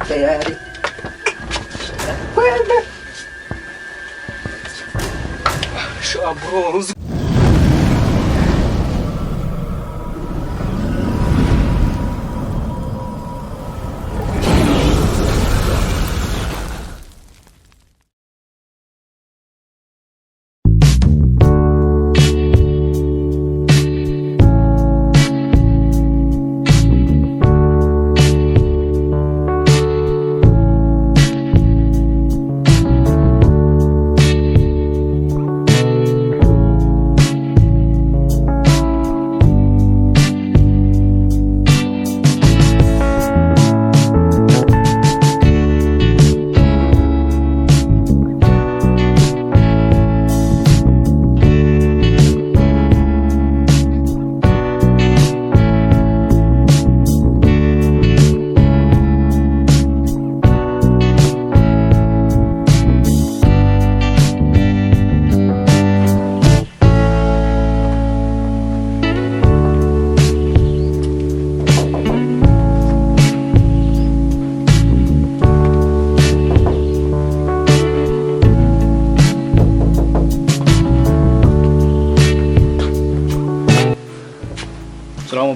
Tayari. Kwenda.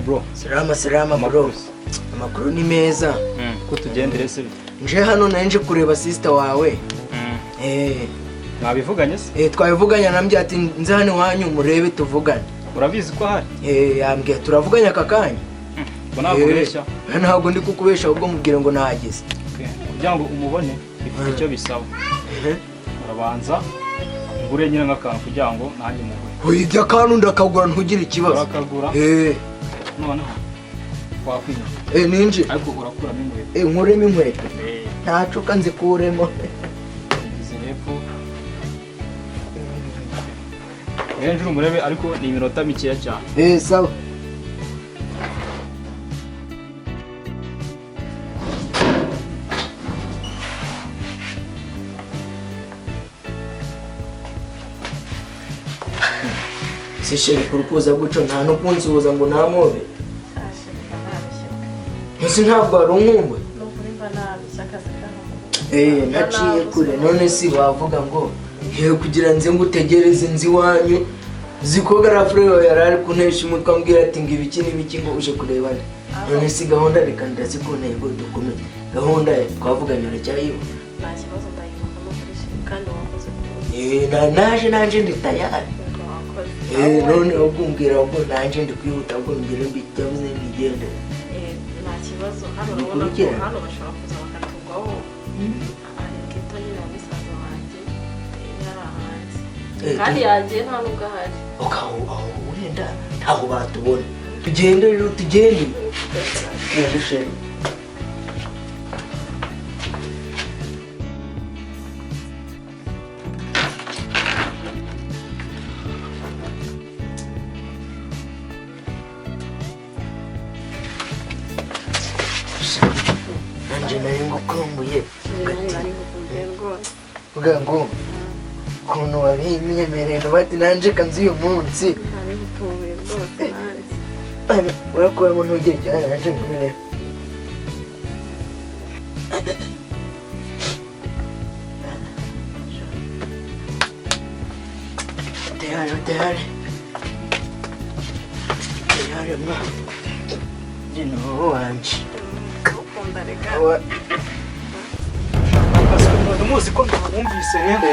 Bro. Salama bro. Amakuru ni meza. Ko tugendere se. Nje hano nanje kureba sister wawe. Mwabivuganye se? Twabivuganye nambye ati nze hano wanyu murebe tuvugane. Urabizi ko hari? Yambye turavuganye akakanya. Ko nakubeshya. Ntabwo ndi kukubesha ubwo mubwire ngo nahageze. Kugira ngo umubone ifite icyo bisaba. Urabanza ngure nyine nk'akantu kugira ngo nanjye mugure. Ibyo akantu ndakagura ntugire ikibazo. Urakagura? None wakwinya. Ninje. Ariko urakuramo inkweto. Nkuremo inkweto. Ntacuka nzikuremo. Izinepfo. Yenje umurebe ariko ni iminota mikeya cyane. Sawa. Sisheri kurukuza guco nta no kunsuhuza ngo namobe. Ese ntabwo arunkumwe. Naciye kure none si wavuga ngo he kugira nze ngutegereze nzi wanyu zikogara Freo yarari kunesha umutwe ambwira ati ngo ibiki n'ibiki ngo uje kurebana. None si gahunda reka ndazikoneye ngo dukomeye. Gahunda twavuganye aracyayiho. Nta kibazo ndayivuga no kuri kandi wakoze. Naje ndi tayari. None ubwumbwira ubwo nanje ndi kwihuta ubwo mbere mbijyavuze mbigende. Nta kibazo hano urabona ko hano bashobora kuza bakatugwaho. Ariko nyine wa musaza wanjye yarahanze. Kandi yagiye nta nubwo ahari. Aho urenda ntaho batubona. Tugende rero tugende. Yandushe. Ngukumbuye uvuga ngo ukuntu wabinyemerera bati nanje kanzi uyu munsi urakuwe mu ntugire cyane nanje ngurire tayari ma jino wanje Muzi ko mwumvise rero